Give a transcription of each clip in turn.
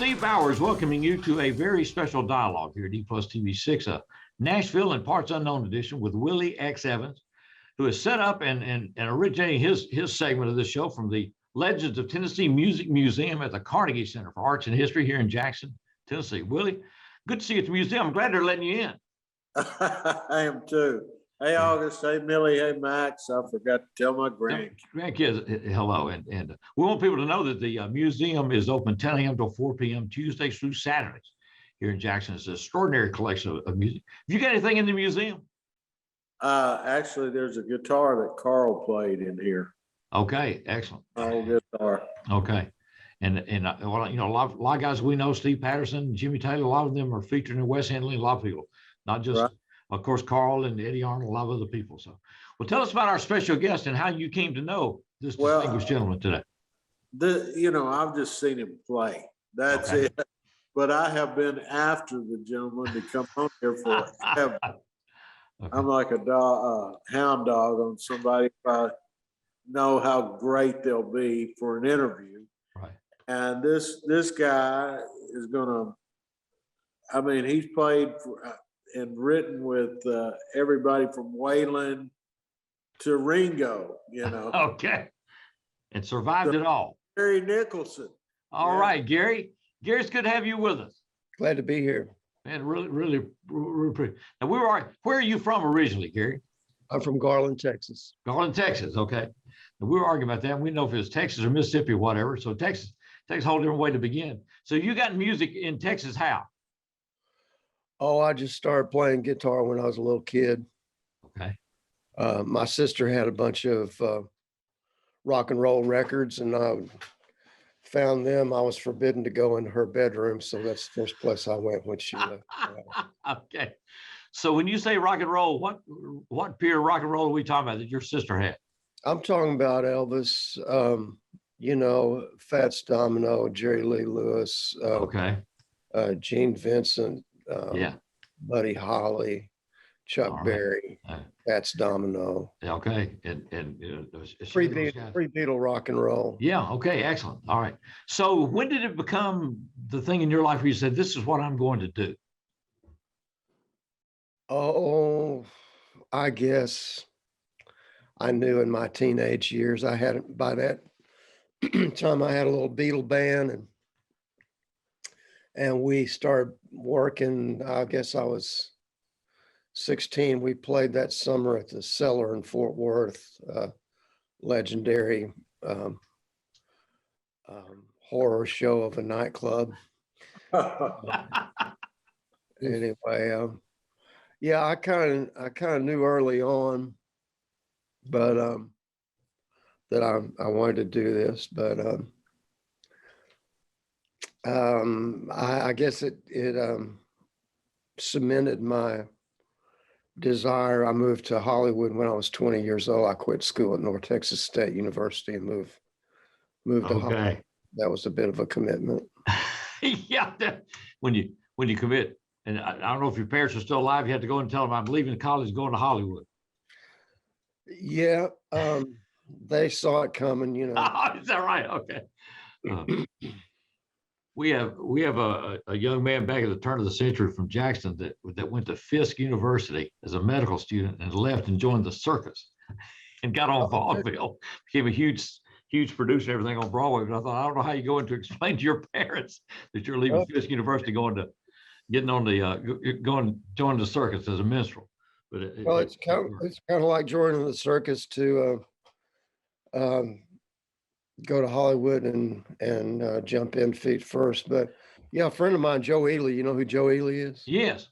Steve Bowers welcoming you to a very special dialogue here at E Plus TV6, a Nashville and Parts Unknown edition with Willi X Evans, who has set up and originating his segment of this show from the Legends of Tennessee Music Museum at the Carnegie Center for Arts and History here in Jackson, Tennessee. Willi, good to see you at the museum. I'm glad they're letting you in. I am too. Hey, August. Hey, Millie. Hey, Max. I forgot to tell my grandkids hello. And we want people to know that the museum is open 10 a.m. till 4 p.m. Tuesdays through Saturdays here in Jackson. It's an extraordinary collection of music. Have you got anything in the museum? Actually, there's a guitar that Carl played in here. Okay, excellent. Old guitar. Okay. And well, you know, a lot of guys we know, Steve Patterson, Jimmy Taylor, a lot of them are featured in Wes Henley, a lot of people, not just, right. Of course, Carl and Eddie Arnold, a lot of other people. So, well, tell us about our special guest and how you came to know this distinguished gentleman today. I've just seen him play. That's okay. It. But I have been after the gentleman to come on here forever. Okay. I'm like a hound dog on somebody if I know how great they'll be for an interview. Right. And this guy is gonna. I mean, he's played and written with everybody from Waylon to Ringo. You know. Okay. And survived it all. Gary Nicholson. All right, Gary. Gary, it's good to have you with us. Glad to be here. Man, really pretty. Now, where are you from originally, Gary? I'm from Garland, Texas. Garland, Texas. Okay. And we were arguing about that. We know if it's Texas or Mississippi or whatever. So Texas takes a whole different way to begin. So you got music in Texas how? Oh, I just started playing guitar when I was a little kid. Okay. My sister had a bunch of rock and roll records, and I found them. I was forbidden to go into her bedroom, so that's the first place I went when she left. Okay. So when you say rock and roll, what period of rock and roll are we talking about that your sister had? I'm talking about Elvis, Fats Domino, Jerry Lee Lewis, okay, Gene Vincent, Buddy Holly, Chuck Berry, Fats Domino. Okay, and free Beatle rock and roll. Yeah. Okay. Excellent. All right. So when did it become the thing in your life where you said, "This is what I'm going to do"? Oh, I guess I knew in my teenage years. By that time I had a little Beatle band, and we started working. I guess I was 16. We played that summer at the Cellar in Fort Worth, legendary horror show of a nightclub. Anyway, I kind of knew early on, but that I wanted to do this. But I guess it cemented my desire. I moved to Hollywood when I was 20 years old. I quit school at North Texas State University and moved to Hollywood. That was a bit of a commitment. Yeah, when you commit, and I don't know if your parents are still alive. You had to go and tell them I'm leaving college, going to Hollywood. Yeah, they saw it coming. Is that right? Okay. We have a young man back at the turn of the century from Jackson that went to Fisk University as a medical student and left and joined the circus and got on vaudeville, became a huge producer and everything on Broadway. But I thought, I don't know how you go in to explain to your parents that you're leaving Fisk University, join the circus as a minstrel. But it's kind of like joining the circus to go to Hollywood and jump in feet first. But yeah, a friend of mine, Joe Ely, you know who Joe Ely is? Yes.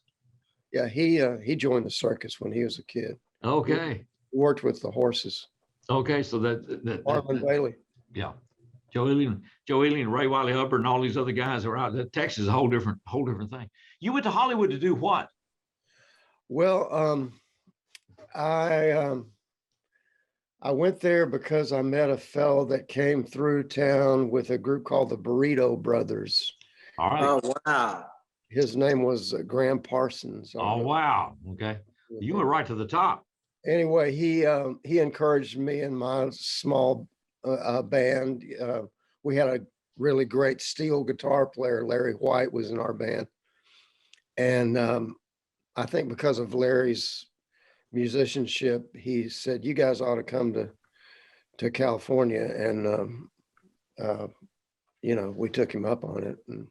Yeah, he joined the circus when he was a kid. Okay. He worked with the horses. Okay, so that Marvin Bailey. Yeah. Joe Ely and Ray Wiley Hubbard and all these other guys are out. Texas is a whole different thing. You went to Hollywood to do what? Well, I went there because I met a fellow that came through town with a group called the Burrito Brothers. All right. Oh, wow. His name was Graham Parsons. Oh, wow. Okay. You went right to the top. Anyway, he encouraged me and my small band. We had really great steel guitar player, Larry White, was in our band. And I think because of Larry's musicianship, he said, you guys ought to come to California. And, we took him up on it. And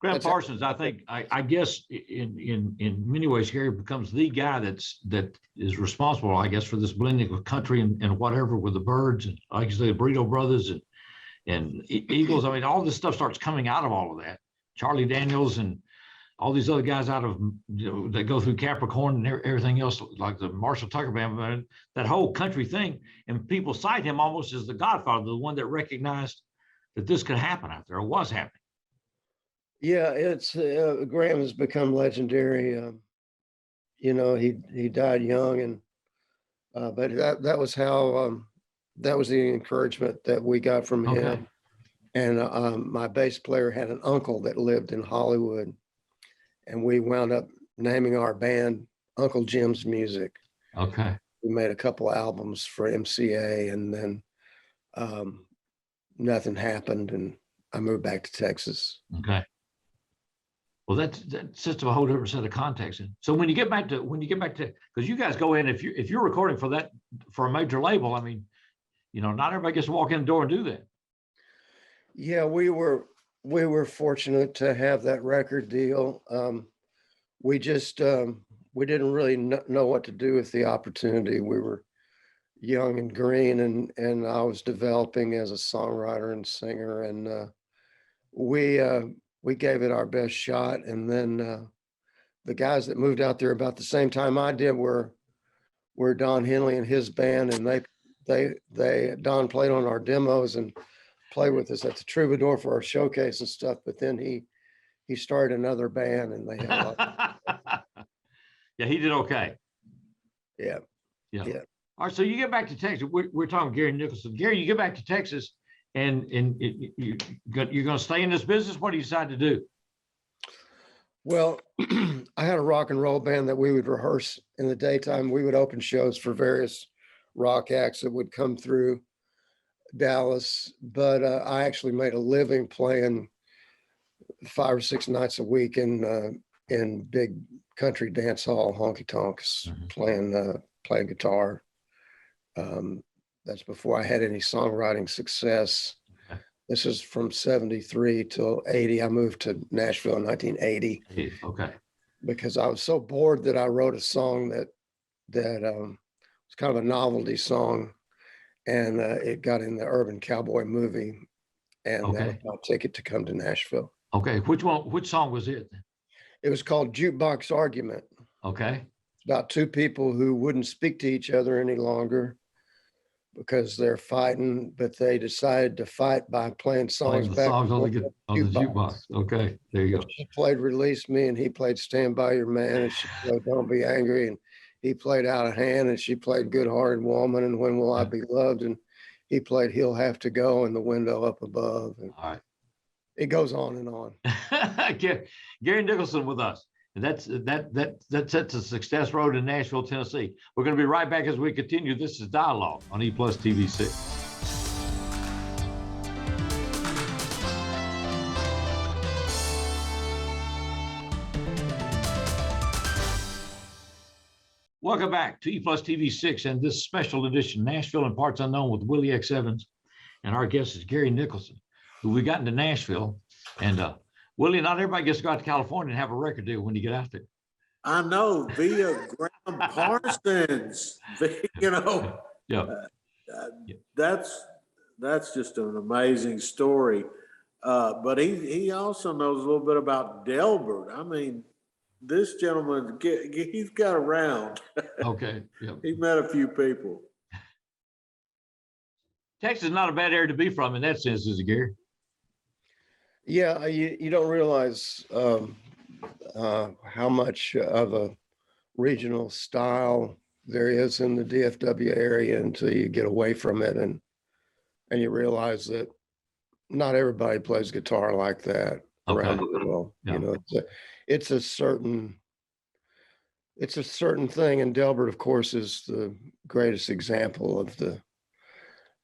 Graham that's Parsons, I think, I guess in many ways, Gary becomes the guy that is responsible, I guess, for this blending of country and whatever with the Byrds and like you say, the Burrito Brothers and Eagles. I mean, all this stuff starts coming out of all of that. Charlie Daniels and all these other guys out of, that go through Capricorn and everything else, like the Marshall Tucker Band, that whole country thing. And people cite him almost as the godfather, the one that recognized that this could happen out there, or was happening. Yeah, it's Graham has become legendary. He died young, and but that was how that was the encouragement that we got from him. Okay. And my bass player had an uncle that lived in Hollywood, and we wound up naming our band Uncle Jim's Music. Okay. We made a couple albums for MCA, and then nothing happened, and I moved back to Texas. Okay. Well, that sets a whole different set of context. So when you get back to, because you guys go in, if you're recording for a major label, I mean, not everybody gets to walk in the door and do that. Yeah, we were fortunate to have that record deal. We just we didn't really know what to do with the opportunity. We were young and green, and I was developing as a songwriter and singer, and we gave it our best shot. And then the guys that moved out there about the same time I did were Don Henley and his band, and Don played on our demos and played with us at the Troubadour for our showcase and stuff. But then he started another band, and they had a lot. Yeah, he did okay. Yeah. All right, so you get back to Texas. We're talking Gary Nicholson. Gary, you get back to Texas, and you're going to stay in this business. What do you decide to do? Well, I had a rock and roll band that we would rehearse in the daytime. We would open shows for various rock acts that would come through Dallas, but I actually made a living playing 5 or 6 nights a week in big country dance hall honky tonks, playing guitar. That's before I had any songwriting success. Okay. This is from 73 till 80. I moved to Nashville in 1980. Okay. Because I was so bored that I wrote a song that was kind of a novelty song, and it got in the Urban Cowboy movie, and that was my ticket to come to Nashville. Okay. Which song was it? It was called Jukebox Argument. Okay. It's about 2 people who wouldn't speak to each other any longer because they're fighting, but they decided to fight by playing songs back songs on the jukebox. Okay, there you go. She played Release Me, and he played Stand By Your Man, and she played Don't Be Angry, and he played Out of Hand, and she played Good Hearted Woman and When Will I Be Loved, and he played He'll Have to Go and The Window Up Above. And all right. It goes on and on. Gary Nicholson with us. And that sets a success road in Nashville, Tennessee. We're going to be right back as we continue. This is Dialogue on E+ TV6. Welcome back to E+ TV6 and this special edition, Nashville and Parts Unknown with Willi X Evans. And our guest is Gary Nicholson, who we got into Nashville. And Willi, not everybody gets to go out to California and have a record deal when you get out there. I know, via Graham Parsons, Yeah. That's just an amazing story. But he also knows a little bit about Delbert. I mean, this gentleman, he's got around. Okay. Yeah. He met a few people. Texas is not a bad area to be from in that sense, is it, Gary? Yeah, you don't realize how much of a regional style there is in the DFW area until you get away from it, and you realize that not everybody plays guitar like that around the world. Yeah. It's a certain thing, and Delbert, of course, is the greatest example of the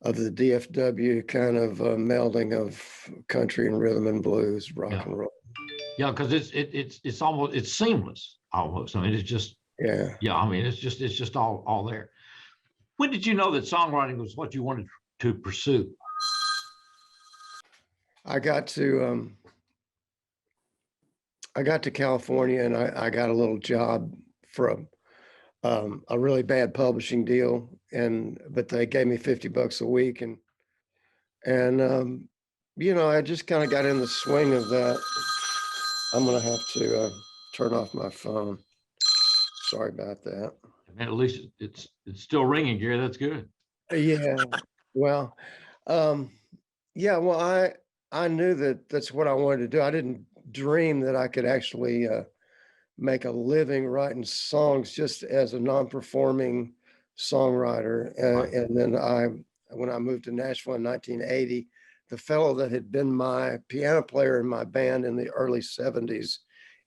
the DFW kind of melding of country and rhythm and blues, rock and roll. Yeah, because it's almost it's seamless almost. I mean, it's just yeah. I mean, it's just all there. When did you know that songwriting was what you wanted to pursue? I got to California, and I got a little job for a really bad publishing deal, but they gave me $50 a week, and you know, I just kind of got in the swing of that. I'm gonna have to turn off my phone. Sorry about that. And at least it's still ringing, Gary. That's good. Yeah. Well, yeah. Well, I knew that that's what I wanted to do. I didn't dream that I could actually make a living writing songs just as a non-performing songwriter. Right. And then when I moved to Nashville in 1980, the fellow that had been my piano player in my band in the early 70s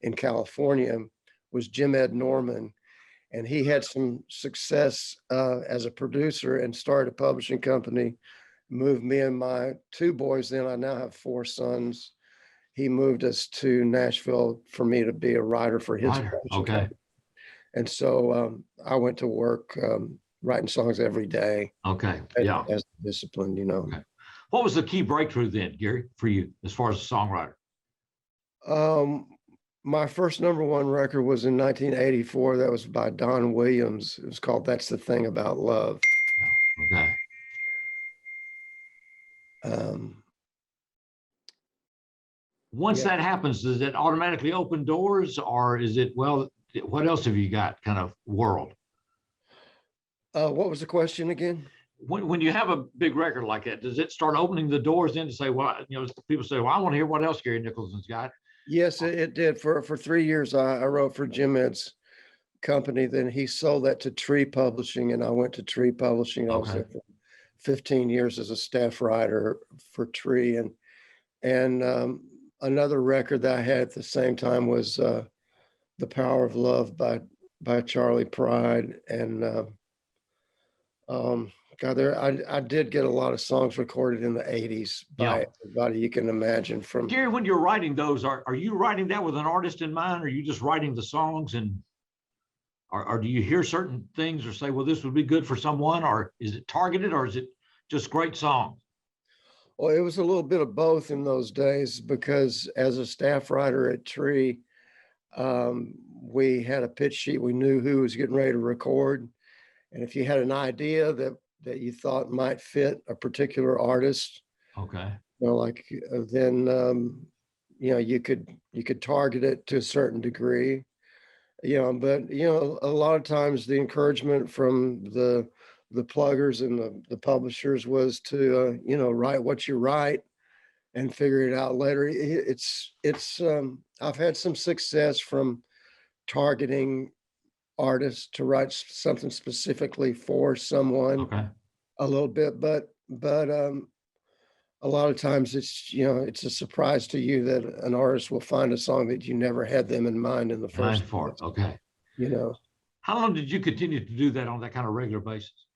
in California was Jim Ed Norman. And he had some success as a producer and started a publishing company, moved me and my two boys, then I now have 4 sons. He moved us to Nashville for me to be a writer for his publishing company. And so I went to work writing songs every day. Okay, yeah. As a discipline, you know. Okay. What was the key breakthrough then, Gary, for you as far as a songwriter? My first #1 record was in 1984. That was by Don Williams. It was called "That's the Thing About Love." Okay. Once that happens, does it automatically open doors, or is it, well, what else have you got kind of world? What was the question again? When you have a big record like that, does it start opening the doors in to say, well, you know, people say, well, I want to hear what else Gary Nicholson's got? Yes, it did. For 3 years, I wrote for Jim Ed's company. Then he sold that to Tree Publishing, and I went to Tree Publishing. I was there for 15 years as a staff writer for Tree. And another record that I had at the same time was "The Power of Love" by Charlie Pride. And God, I did get a lot of songs recorded in the 80s by everybody you can imagine. From Gary, when you're writing those, are you writing that with an artist in mind, or are you just writing the songs, and or do you hear certain things or say, well, this would be good for someone, or is it targeted, or is it just great songs? Well, it was a little bit of both in those days, because as a staff writer at Tree, we had a pitch sheet. We knew who was getting ready to record. And if you had an idea that you thought might fit a particular artist, okay, you know, like then you know, you could target it to a certain degree, you know. But you know, a lot of times the encouragement from the pluggers and the publishers was to you know, write what you write and figure it out later. I've had some success from targeting artists to write something specifically for someone a little bit, but a lot of times it's, you know, it's a surprise to you that an artist will find a song that you never had them in mind in the first place. Okay. You know, how long did you continue to do that on that kind of regular basis?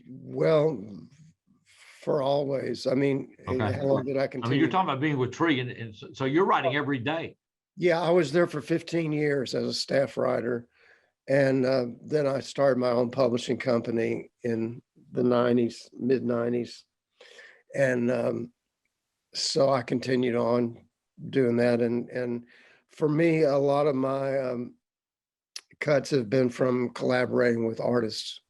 Well, for always. I mean, how long did I continue? I mean, you're talking about being with Tree, and so you're writing every day. Yeah, I was there for 15 years as a staff writer. And then I started my own publishing company in the 90s, mid 90s. And so I continued on doing that. And for me, a lot of my cuts have been from collaborating with artists,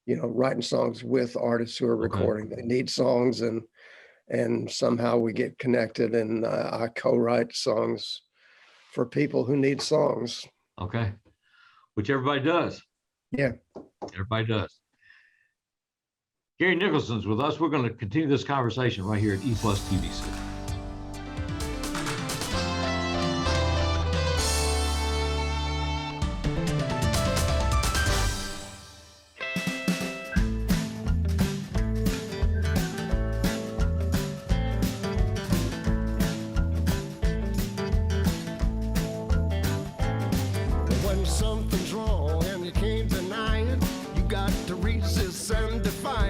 you know, writing songs with artists who are recording. They need songs, and somehow we get connected, and I co-write songs for people who need songs. Okay. Which everybody does. Yeah. Everybody does. Gary Nicholson's with us. We're going to continue this conversation right here at E+ TBC. When something's wrong and you can't deny it, you got to resist and defy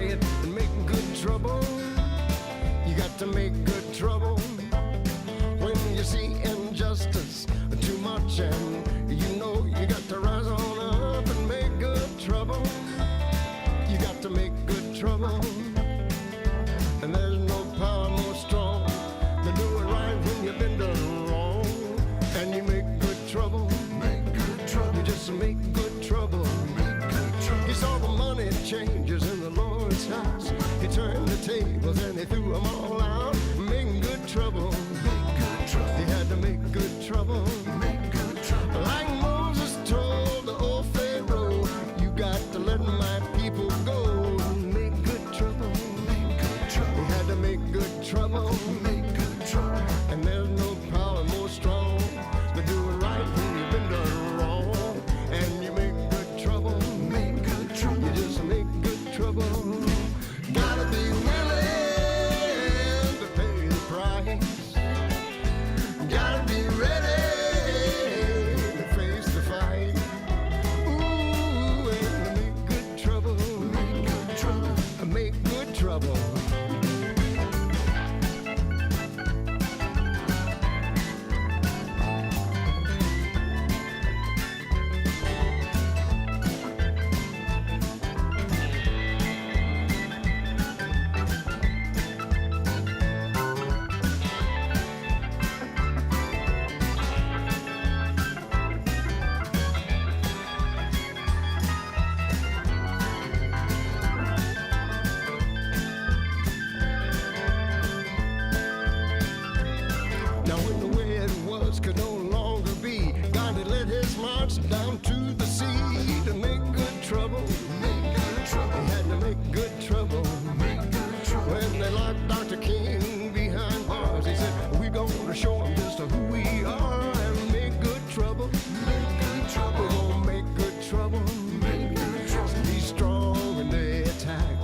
Now when the way it was could no longer be, God had led his march down to the sea to make good trouble. Make good trouble. He had to make good trouble. Make good trouble. When they locked Dr. King behind bars, he said, we're gonna show him just who we are and make good trouble. Make good trouble. We're gonna make good trouble. Make good trouble. Be strong when they attack.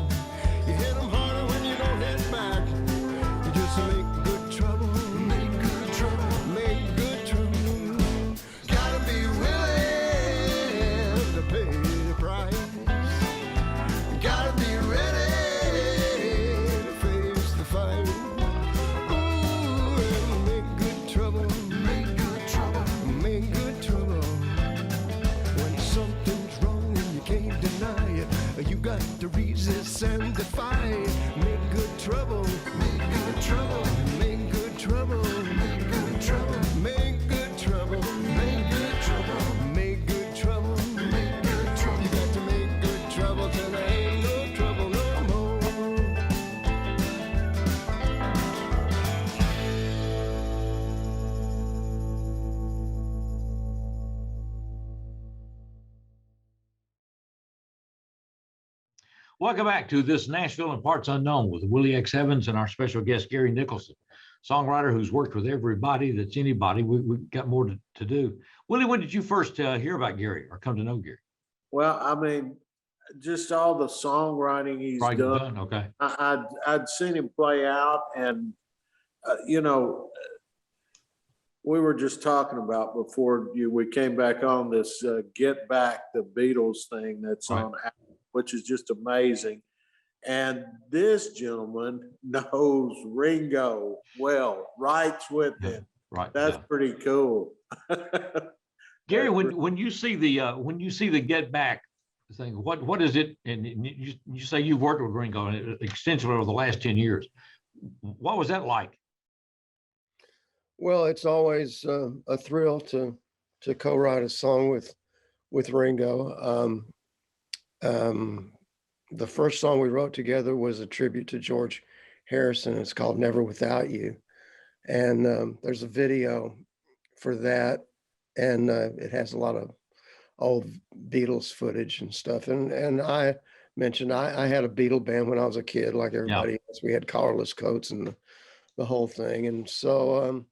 You hit them harder when you don't hit back. You just make good trouble. Make good trouble. Make good trouble. Gotta be willing to pay the price. Gotta be ready to face the fight. Ooh, and make good trouble. Make good trouble. Make good trouble. When something's wrong and you can't deny it, you got to resist and defy it. Make good trouble. Make good trouble. Make good trouble. Make good trouble. Make good trouble. Make good trouble. Make good trouble. Make good trouble. You got to make good trouble till there ain't no trouble no more. Welcome back to this Nashville in Parts Unknown with Willi X Evans and our special guest, Gary Nicholson, songwriter who's worked with everybody that's anybody. We've got more to do. Willi, when did you first hear about Gary or come to know Gary? Well, I mean, just all the songwriting he's Right, done. okay. I'd seen him play out, and you know, we were just talking about before we came back on this Get Back the Beatles thing that's Right. on Apple, which is just amazing. And this gentleman knows Ringo well, writes with him. Right. That's yeah. pretty cool. Gary, when you see the Get Back thing, what is it? And you say you've worked with Ringo extensively over the last 10 years. What was that like? Well, it's always a thrill to co-write a song with Ringo. The first song we wrote together was a tribute to George Harrison. It's called Never Without You. And there's a video for that. And it has a lot of old Beatles footage and stuff. And I mentioned I had a Beatle band when I was a kid, like everybody else. We had collarless coats and the whole thing. And so,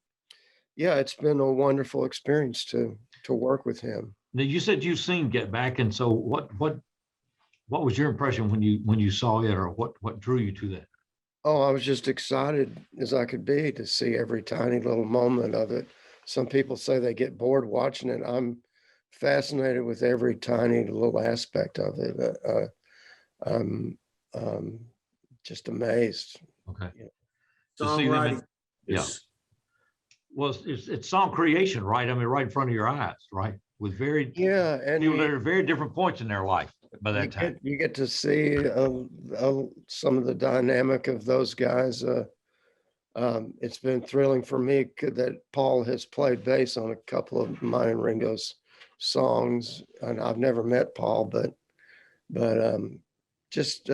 yeah, it's been a wonderful experience to work with him. Now you said you've seen Get Back, and so what was your impression when you saw it, or what drew you to that? Oh, I was just excited as I could be to see every tiny little moment of it. Some people say they get bored watching it. I'm fascinated with every tiny little aspect of it. I'm just amazed. Okay. Yeah. To see them Songwriting. yeah. Well, it's song creation, right? I mean, right in front of your eyes, right? With very Yeah, and people that are very different points in their life by that time. you get to see some of the dynamic of those guys. It's been thrilling for me that Paul has played bass on a couple of mine and Ringo's songs, and I've never met Paul, but just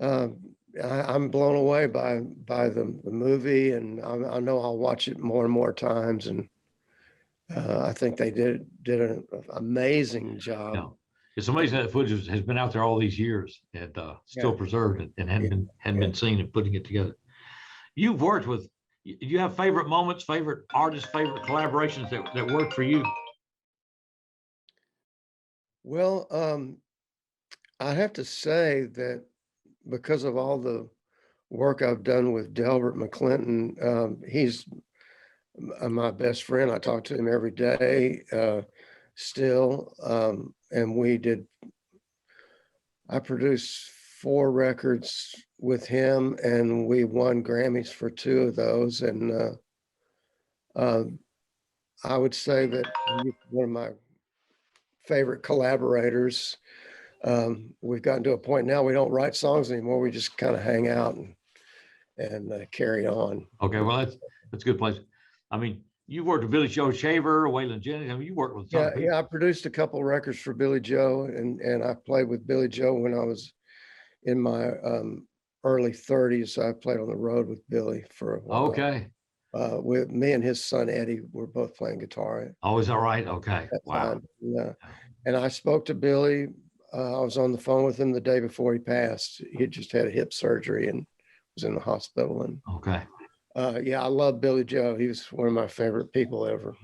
I'm blown away by the movie, and I know I'll watch it more and more times, and I think they did an amazing job. Yeah. It's amazing that footage has been out there all these years and still preserved and hadn't been seen and putting it together. You've worked with, you have favorite moments, favorite artists, favorite collaborations that work for you? Well, I have to say that because of all the work I've done with Delbert McClinton, he's my best friend. I talk to him every day still. And I produced 4 records with him, and we won Grammys for 2 of those. And I would say that he's one of my favorite collaborators. We've gotten to a point now we don't write songs anymore. We just kind of hang out and carry on. Okay, well, that's a good place. I mean, you worked with Billy Joe Shaver, Waylon Jennings. I mean, you worked with some people. Yeah. I produced a couple records for Billy Joe, and I played with Billy Joe when I was in my early 30s. I played on the road with Billy for a while. Okay. With me and his son Eddie were both playing guitar Oh, is that right? Okay. at that Wow. time. Yeah. And I spoke to Billy. I was on the phone with him the day before he passed. He had just had a hip surgery and was in the hospital. And Okay. yeah, I love Billy Joe. He was one of my favorite people ever.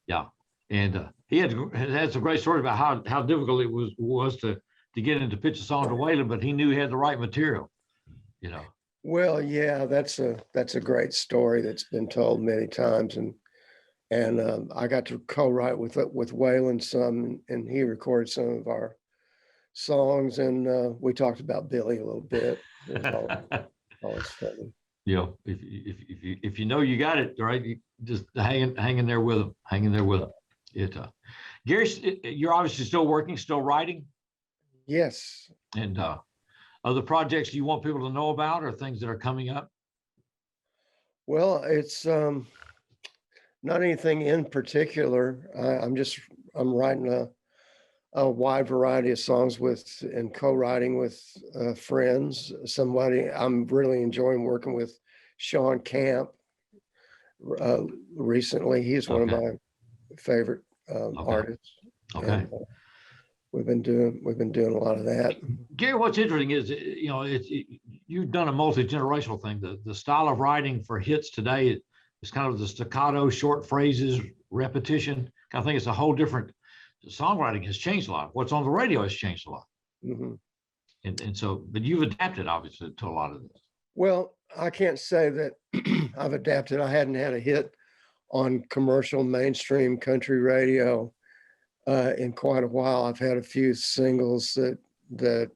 Yeah. And he had some great stories about how difficult it was to get him to pitch a song to Waylon, but he knew he had the right material, you know. Well, yeah, that's a great story that's been told many times, and I got to co-write with Waylon some, and he recorded some of our songs, and we talked about Billy a little bit. It was always funny. You know, if you know you got it right, you just hanging there with him. Gary, you're obviously still working, still writing, Yes. and other projects you want people to know about, or things that are coming up. Well, it's not anything in particular. I'm writing a wide variety of songs and co-writing with friends. Somebody I'm really enjoying working with, Sean Camp. Recently, he's one of my favorite artists. Okay. And, we've been doing a lot of that. Gary, what's interesting is, you know, you've done a multi-generational thing. The style of writing for hits today is kind of the staccato, short phrases, repetition. I think it's a whole different. Songwriting has changed a lot. What's on the radio has changed a lot. Mm-hmm. And so, but you've adapted obviously to a lot of this. Well, I can't say that I've adapted. I hadn't had a hit on commercial mainstream country radio in quite a while. I've had a few singles that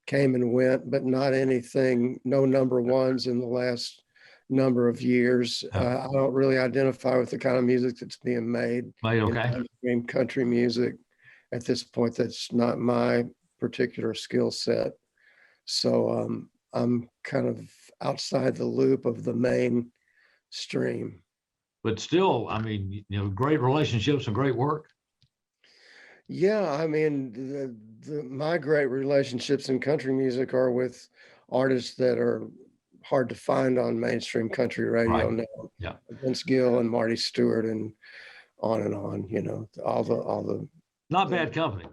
came and went, but not anything, no number ones in the last number of years. I don't really identify with the kind of music that's being made. Okay. In country music at this point. That's not my particular skill set. So I'm kind of outside the loop of the mainstream. But still, I mean, you know, great relationships and great work. Yeah, I mean, my great relationships in country music are with artists that are hard to find on mainstream country radio now. Yeah. Vince Gill and Marty Stewart and on, you know, all the Not bad company.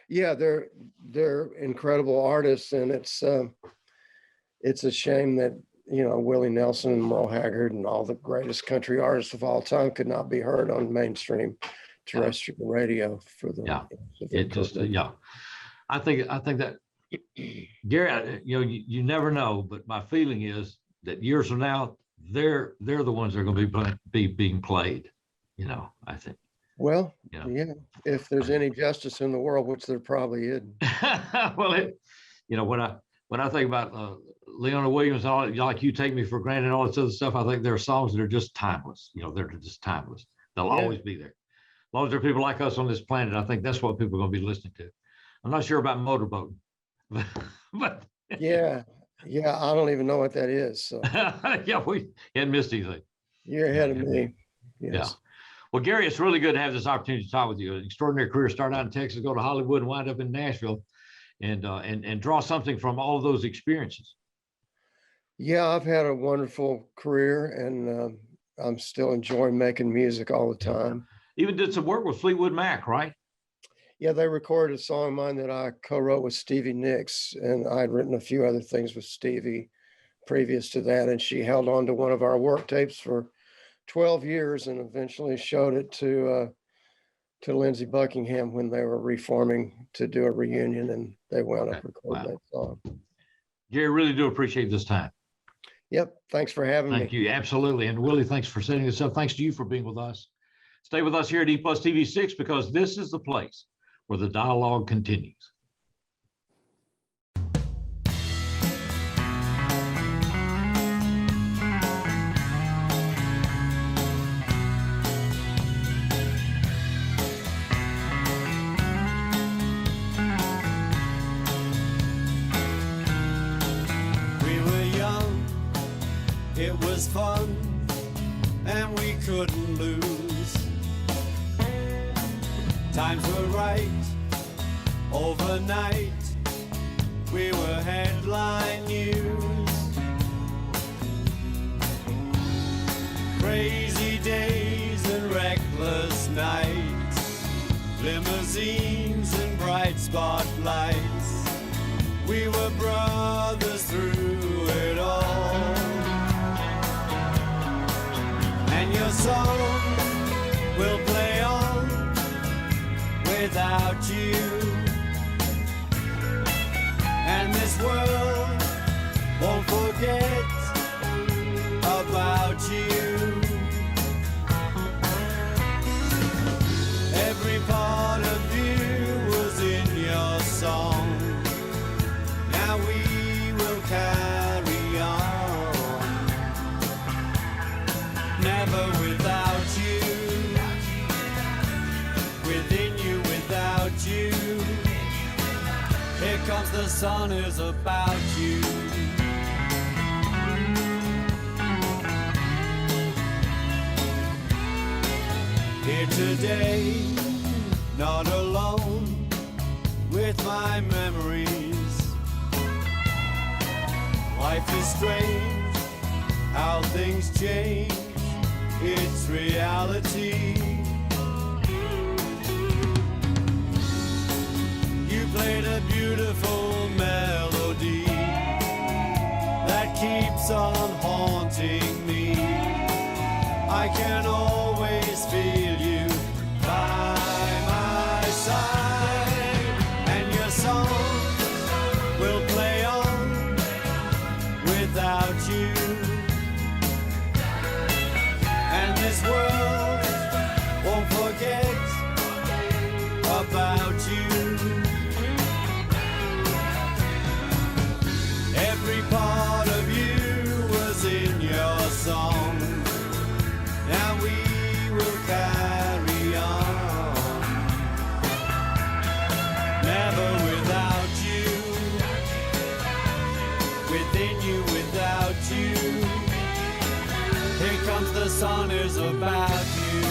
Yeah, they're incredible artists, and it's a shame that, you know, Willie Nelson and Merle Haggard and all the greatest country artists of all time could not be heard on mainstream terrestrial radio for the. Yeah. It just I think that Gary, you know, you never know, but my feeling is that years from now, they're the ones that are going to be being played. You know, I think. Well, Yeah. yeah, if there's any justice in the world, which there probably isn't. Well, you know, when I think about Leona Williams, all like You Take Me for Granted, and all this other stuff, I think there are songs that are just timeless. You know, they're just timeless. They'll always be there. As long as there are people like us on this planet, I think that's what people are going to be listening to. I'm not sure about motorboating, but Yeah, I don't even know what that is. So yeah, we hadn't missed anything. you're ahead of me. Yes. Yeah. Well, Gary, it's really good to have this opportunity to talk with you. An extraordinary career, start out in Texas, go to Hollywood, and wind up in Nashville, and draw something from all of those experiences. Yeah, I've had a wonderful career, and I'm still enjoying making music all the time. Even did some work with Fleetwood Mac, right? Yeah, they recorded a song of mine that I co-wrote with Stevie Nicks, and I'd written a few other things with Stevie previous to that, and she held on to one of our work tapes for 12 years and eventually showed it to Lindsey Buckingham when they were reforming to do a reunion, and they wound up recording that song. Gary, really do appreciate this time. Yep, thanks for having me. Thank you, absolutely. And Willie, thanks for setting this up. Thanks to you for being with us. Stay with us here at E Plus TV 6, because this is the place where the dialogue continues. We were young, it was fun, and we couldn't lose. Times were right, overnight, we were headline news. Crazy days and reckless nights, limousines and bright spotlights. We were brothers through it all. And your song will play on without you. And this world won't forget about you. Every part of you was in your song. Now we will carry on, never without you, within you without you. Here comes the sun is about you. Here today, not alone with my memories. Life is strange, how things change, it's reality. You played a beautiful melody that keeps on haunting me. I can always feel you by my side, and your song will play on without you. And this world won't forget about you. Every part of you was in your song. Now we will carry on, never without you, within you without you. Here comes the sun is about you.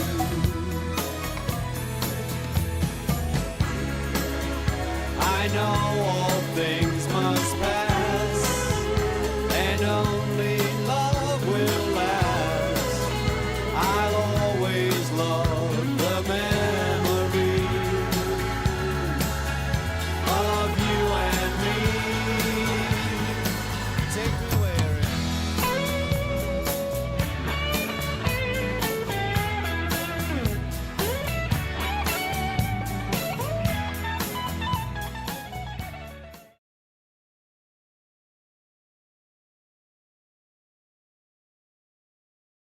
I know all things